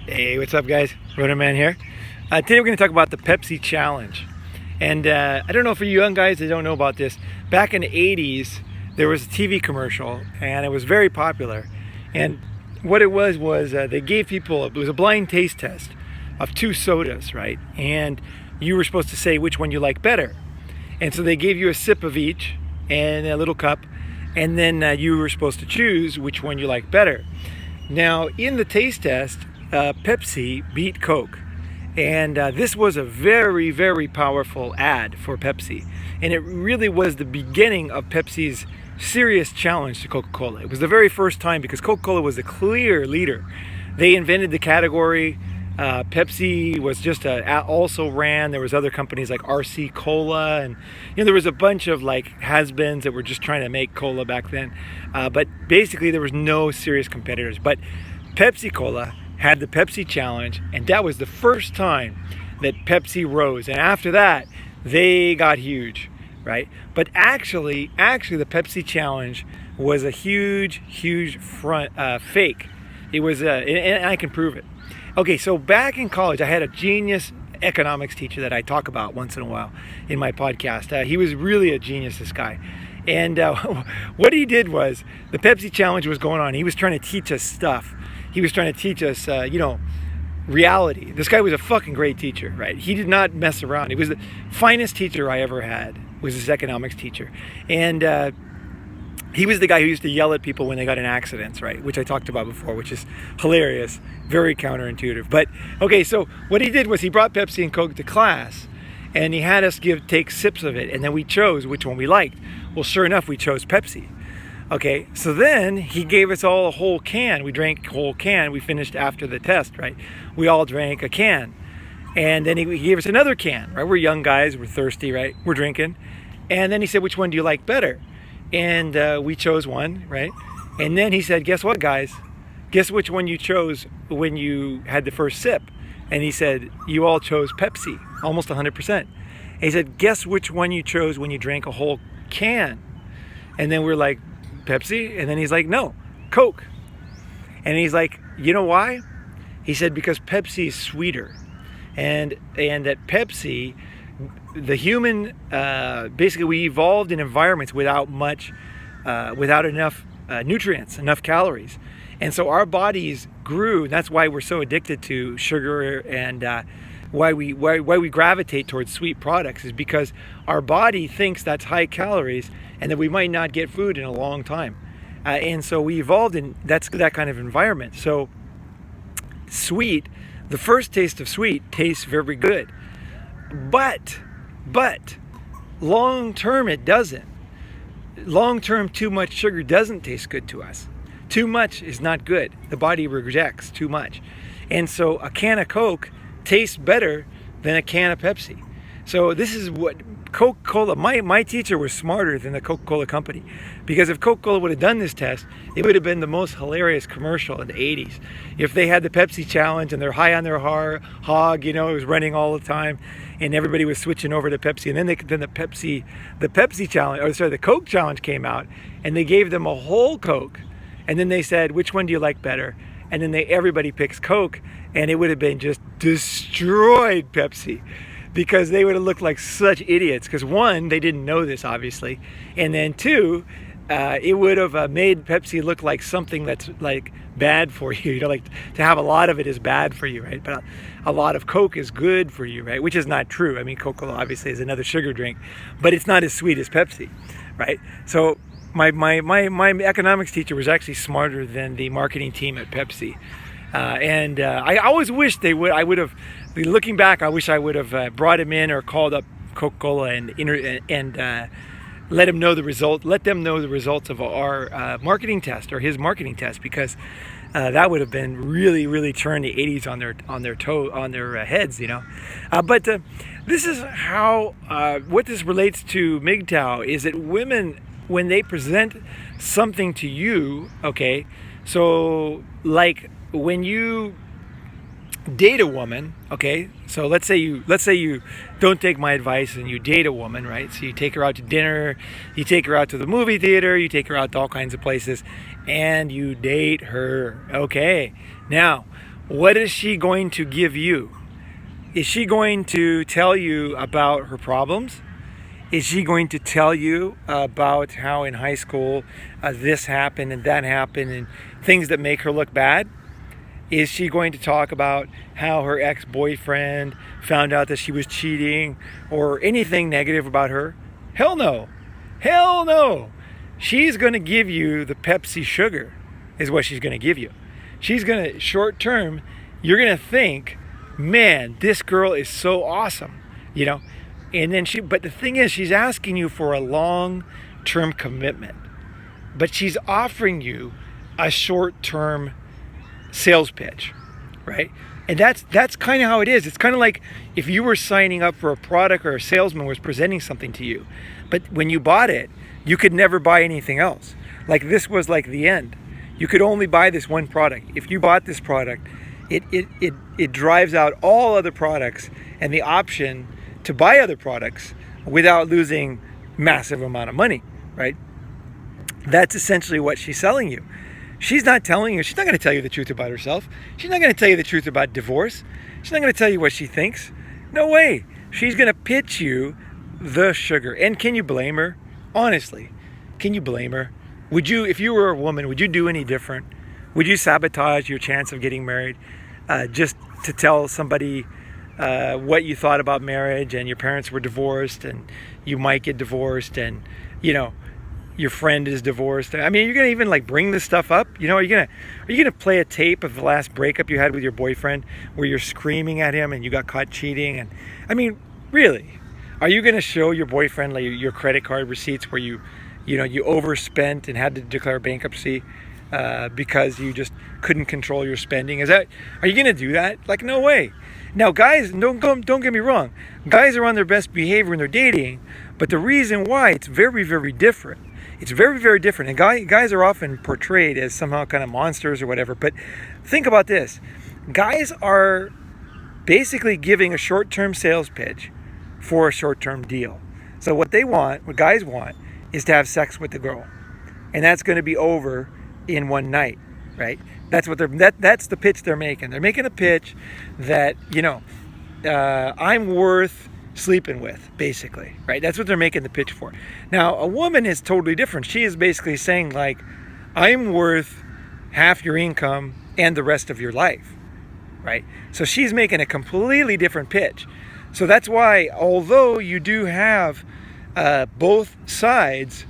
Hey, what's up, guys? Ronin Man here. Today we're going to talk about the Pepsi challenge. And I don't know for you young guys that don't know about this. Back in the 80s, there was a TV commercial, and it was very popular. And what it was they gave people, it was a blind taste test of two sodas, right? And you were supposed to say which one you like better. And so they gave you a sip of each and a little cup, and then you were supposed to choose which one you like better. Now, in the taste test, Pepsi beat Coke, and this was a very, very powerful ad for Pepsi, and it really was the beginning of Pepsi's serious challenge to Coca-Cola. It was the very first time, because Coca-Cola was the clear leader. They invented the category. Pepsi was just also ran. There was other companies like RC Cola, and there was a bunch of like has-beens that were just trying to make cola back then. But basically, there was no serious competitors. But Pepsi Cola had the Pepsi challenge, and that was the first time that Pepsi rose. And after that, they got huge, right? But actually, the Pepsi challenge was a huge fake. It was, and I can prove it. Okay, so back in college, I had a genius economics teacher that I talk about once in a while in my podcast. He was really a genius, this guy. And what he did was, the Pepsi challenge was going on. He was trying to teach us stuff. He was trying to teach us, reality. This guy was a fucking great teacher, right? He did not mess around. He was the finest teacher I ever had, was this economics teacher. And he was the guy who used to yell at people when they got in accidents, right? Which I talked about before, which is hilarious, very counterintuitive. But okay, so what he did was he brought Pepsi and Coke to class, and he had us take sips of it, and then we chose which one we liked. Well, sure enough, we chose Pepsi. Okay, so then he gave us all a whole can. We drank a whole can. We finished after the test, right? We all drank a can. And then he gave us another can, right? We're young guys, we're thirsty, right? We're drinking. And then he said, which one do you like better? And we chose one, right? And then he said, guess what, guys? Guess which one you chose when you had the first sip? And he said, you all chose Pepsi, almost 100%. And he said, guess which one you chose when you drank a whole can? And then we're like, Pepsi? And then he's like, no, Coke. And he's like, you know why? He said, because Pepsi is sweeter. And that Pepsi, the human, basically we evolved in environments without enough nutrients, enough calories. And so our bodies grew. That's why we're so addicted to sugar, and why we gravitate towards sweet products is because our body thinks that's high calories and that we might not get food in a long time. And so we evolved in that kind of environment. So sweet, the first taste of sweet tastes very good. But long term it doesn't. Long term, too much sugar doesn't taste good to us. Too much is not good. The body rejects too much. And so a can of Coke tastes better than a can of Pepsi. So this is what Coca-Cola, my teacher was smarter than the Coca-Cola company, because if Coca-Cola would have done this test, it would have been the most hilarious commercial in the 80s. If they had the Pepsi challenge and they're high on their hog, it was running all the time, and everybody was switching over to Pepsi, and then the Pepsi challenge, the Coke challenge came out, and they gave them a whole Coke, and then they said, which one do you like better? And then everybody picks Coke, and it would have been just destroyed Pepsi, because they would have looked like such idiots. Because one, they didn't know this, obviously, and then two, it would have made Pepsi look like something that's like bad for you. Like to have a lot of it is bad for you, right? But a lot of Coke is good for you, right? Which is not true. I mean, Coca-Cola obviously is another sugar drink, but it's not as sweet as Pepsi, right? So my economics teacher was actually smarter than the marketing team at Pepsi. And I always wish I would have, looking back, I wish I would have brought him in or called up Coca-Cola and let them know the results of our marketing test, or his marketing test, because that would have been really turned the 80s on their heads, But this is how what this relates to MGTOW is that women, when they present something to you, okay, so like when you date a woman, okay, so let's say you don't take my advice and you date a woman, right? So you take her out to dinner, you take her out to the movie theater, you take her out to all kinds of places, and you date her. Okay, now what is she going to give you? Is she going to tell you about her problems? Is she going to tell you about how in high school this happened and that happened and things that make her look bad? Is she going to talk about how her ex-boyfriend found out that she was cheating or anything negative about her? Hell no. Hell no. She's going to give you the Pepsi sugar is what she's going to give you. She's going to, short term, you're going to think, man, this girl is so awesome, you know? And then but the thing is, she's asking you for a long-term commitment, but she's offering you a short-term sales pitch, right? And that's kind of how it is. It's kind of like if you were signing up for a product or a salesman was presenting something to you, but when you bought it, you could never buy anything else. Like this was like the end. You could only buy this one product. If you bought this product, it drives out all other products and the option to buy other products without losing massive amount of money, right? That's essentially what she's selling you. She's not going to tell you the truth about herself. She's not going to tell you the truth about divorce. She's not going to tell you what she thinks. No way. She's going to pitch you the sugar. And can you blame her? Honestly, can you blame her? Would you, if you were a woman, would you do any different? Would you sabotage your chance of getting married just to tell somebody what you thought about marriage and your parents were divorced and you might get divorced and, you know, your friend is divorced? I mean, you're gonna even like bring this stuff up? You know, are you gonna play a tape of the last breakup you had with your boyfriend where you're screaming at him and you got caught cheating? And I mean, really, are you gonna show your boyfriend like your credit card receipts where you overspent and had to declare bankruptcy because you just couldn't control your spending? Are you gonna do that? Like, no way. Now, guys, don't get me wrong. Guys are on their best behavior when they're dating, but the reason why it's very, very different. It's very, very different. And guys are often portrayed as somehow kind of monsters or whatever. But think about this. Guys are basically giving a short-term sales pitch for a short-term deal. So what guys want, is to have sex with the girl. And that's going to be over in one night, right? That's the pitch they're making. They're making a pitch that, I'm worth sleeping with, basically, right? That's what they're making the pitch for. Now, a woman is totally different. She is basically saying, like, I'm worth half your income and the rest of your life, right? So she's making a completely different pitch. So that's why, although you do have both sides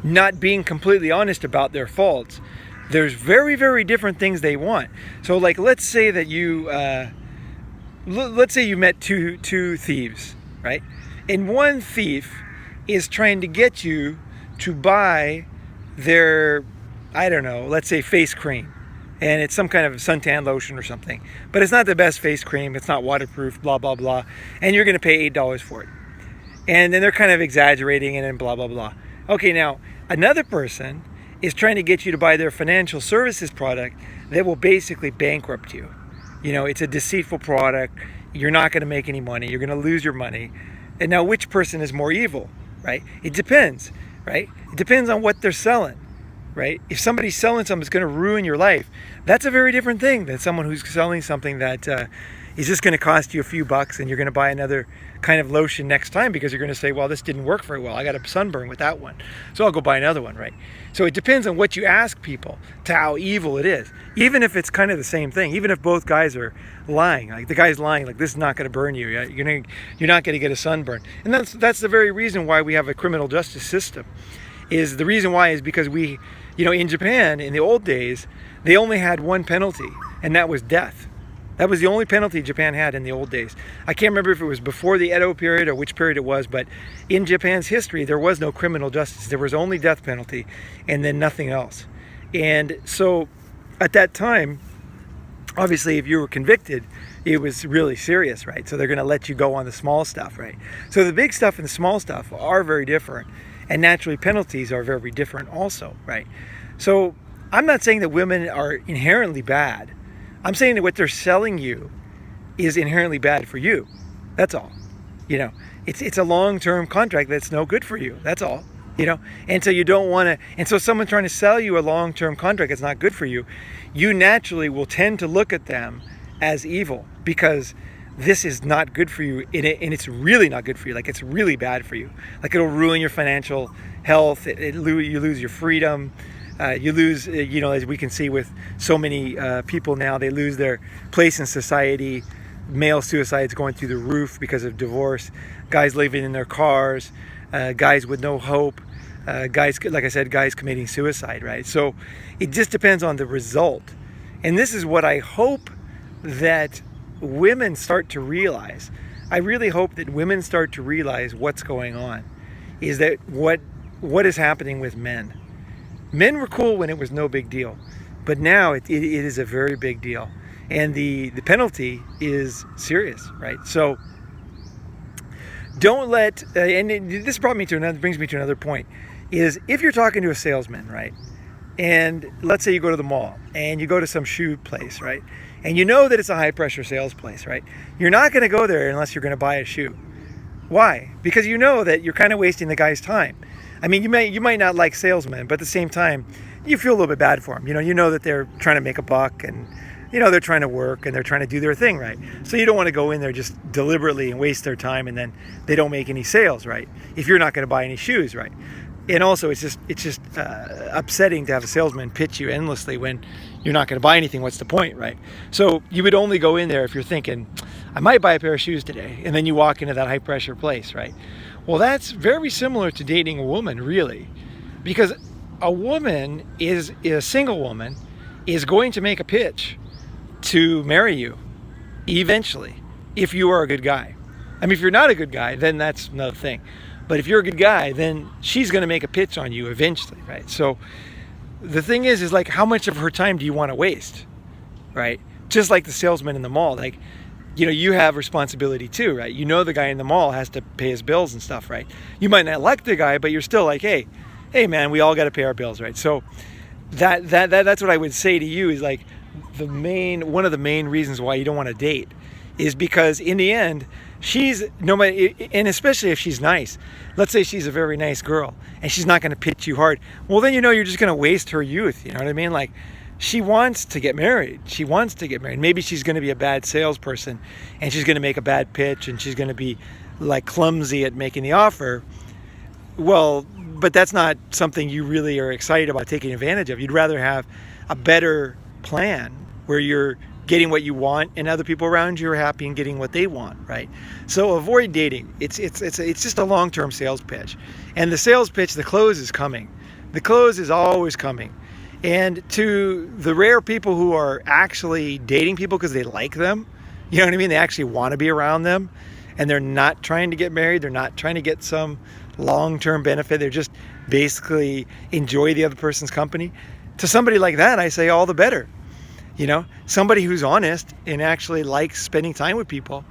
not being completely honest about their faults, there's very, very different things they want. So, like, let's say that let's say you met two thieves, right? And one thief is trying to get you to buy their, I don't know, let's say face cream. And it's some kind of suntan lotion or something. But it's not the best face cream. It's not waterproof, blah, blah, blah. And you're going to pay $8 for it. And then they're kind of exaggerating it and blah, blah, blah. Okay, now, another person is trying to get you to buy their financial services product that will basically bankrupt you. It's a deceitful product. You're not going to make any money. You're going to lose your money. And now, which person is more evil, right? It depends, right? It depends on what they're selling, right? If somebody's selling something that's going to ruin your life, that's a very different thing than someone who's selling something that is just going to cost you a few bucks and you're going to buy another kind of lotion next time because you're going to say, well, this didn't work very well. I got a sunburn with that one, so I'll go buy another one, right? So it depends on what you ask people to how evil it is. Even if it's kind of the same thing, even if both guys are lying, like the guy's lying, like, this is not going to burn you. You're not going to get a sunburn. And that's the very reason why we have a criminal justice system. The reason why is because we, in Japan, in the old days, they only had one penalty, and that was death. That was the only penalty Japan had in the old days. I can't remember if it was before the Edo period or which period it was, but in Japan's history, there was no criminal justice. There was only death penalty and then nothing else. And so at that time, obviously, if you were convicted, it was really serious, right? So they're going to let you go on the small stuff, right? So the big stuff and the small stuff are very different. And naturally, penalties are very different also, right? So I'm not saying that women are inherently bad. I'm saying that what they're selling you is inherently bad for you. That's all. It's a long-term contract that's no good for you. That's all. And so you don't want to, and so someone trying to sell you a long-term contract that's not good for you, you naturally will tend to look at them as evil, because this is not good for you, and it's really not good for you. Like, it's really bad for you. Like, it'll ruin your financial health. You lose your freedom. You lose, as we can see with so many people now, they lose their place in society. Male suicides going through the roof because of divorce. Guys living in their cars. Guys with no hope. Guys, like I said, guys committing suicide, right? So it just depends on the result. And this is what I hope that women start to realize. I really hope that women start to realize what's going on, is that what is happening with men. Men were cool when it was no big deal, but now it is a very big deal, and the penalty is serious, right? So don't let, this brings me to another point, is if you're talking to a salesman, right? And let's say you go to the mall and you go to some shoe place, right? And you know that it's a high pressure sales place, right? You're not going to go there unless you're going to buy a shoe. Why? Because you know that you're kind of wasting the guy's time. I mean, you might not like salesmen, but at the same time, you feel a little bit bad for them. You know that they're trying to make a buck, and they're trying to work, and they're trying to do their thing, right? So you don't want to go in there just deliberately and waste their time, and then they don't make any sales, right? If you're not going to buy any shoes, right? And also, it's just upsetting to have a salesman pitch you endlessly when you're not going to buy anything. What's the point, right? So you would only go in there if you're thinking, I might buy a pair of shoes today, and then you walk into that high pressure place, right? Well, that's very similar to dating a woman, really, because a woman a single woman is going to make a pitch to marry you eventually, if you are a good guy. I mean, if you're not a good guy, then that's another thing. But if you're a good guy, then she's going to make a pitch on you eventually, right? So the thing is like, how much of her time do you want to waste, right? Just like the salesman in the mall, like, you have responsibility too, right? The guy in the mall has to pay his bills and stuff, right? You might not like the guy, but you're still like, hey man, we all got to pay our bills, right? So that's what I would say to you, is like, one of the main reasons why you don't want to date is because in the end, and especially if she's nice, let's say she's a very nice girl and she's not going to pitch you hard, well, then you're just going to waste her youth. You know what I mean? Like, she wants to get married. Maybe she's going to be a bad salesperson, and she's going to make a bad pitch, and she's going to be like clumsy at making the offer. Well, but that's not something you really are excited about taking advantage of. You'd rather have a better plan where you're getting what you want and other people around you are happy and getting what they want, right? So avoid dating. It's just a long-term sales pitch. And the sales pitch, the close is coming. The close is always coming. And to the rare people who are actually dating people because they like them, you know what I mean? They actually want to be around them, and they're not trying to get married. They're not trying to get some long-term benefit. They're just basically enjoy the other person's company. To somebody like that, I say all the better. Somebody who's honest and actually likes spending time with people,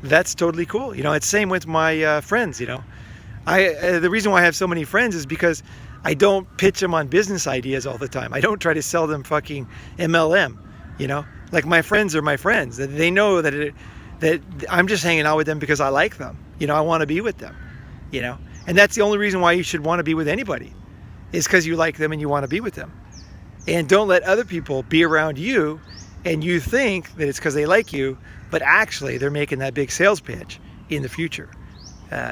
that's totally cool. It's same with my friends. The reason why I have so many friends is because I don't pitch them on business ideas all the time. I don't try to sell them fucking MLM. Like, my friends are my friends. They know that I'm just hanging out with them because I like them. I want to be with them. And that's the only reason why you should want to be with anybody, is because you like them and you want to be with them. And don't let other people be around you and you think that it's because they like you, but actually they're making that big sales pitch in the future.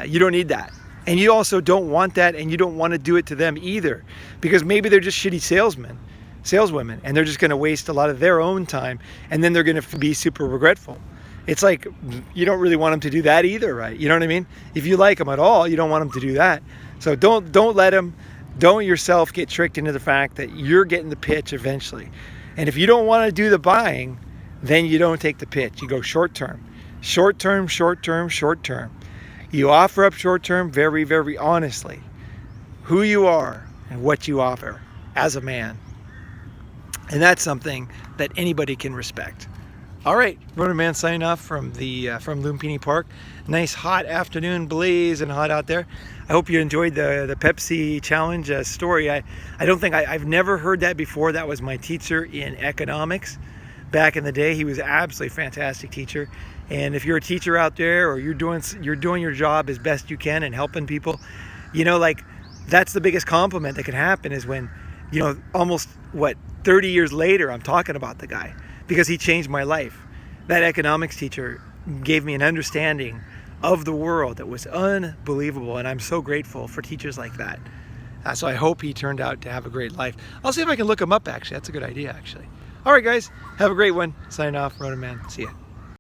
You don't need that. And you also don't want that, and you don't want to do it to them either, because maybe they're just shitty saleswomen, and they're just going to waste a lot of their own time, and then they're going to be super regretful. It's like, you don't really want them to do that either, right? You know what I mean? If you like them at all, you don't want them to do that. So don't let them. Don't yourself get tricked into the fact that you're getting the pitch eventually. And if you don't want to do the buying, then you don't take the pitch. You go short term. Short term. You offer up short term very, very honestly who you are and what you offer as a man. And that's something that anybody can respect. All right, Ronin Man signing off from Lumpini Park. Nice hot afternoon, blazing hot out there. I hope you enjoyed the Pepsi challenge story. I've never heard that before. That was my teacher in economics back in the day. He was an absolutely fantastic teacher. And if you're a teacher out there, or you're doing your job as best you can and helping people, like, that's the biggest compliment that can happen, is when, you know, almost, what, 30 years later, I'm talking about the guy, because he changed my life. That economics teacher gave me an understanding of the world that was unbelievable, and I'm so grateful for teachers like that. So I hope he turned out to have a great life. I'll see if I can look him up, actually. That's a good idea, actually. All right, guys, have a great one. Signing off, Ronin Man. See ya.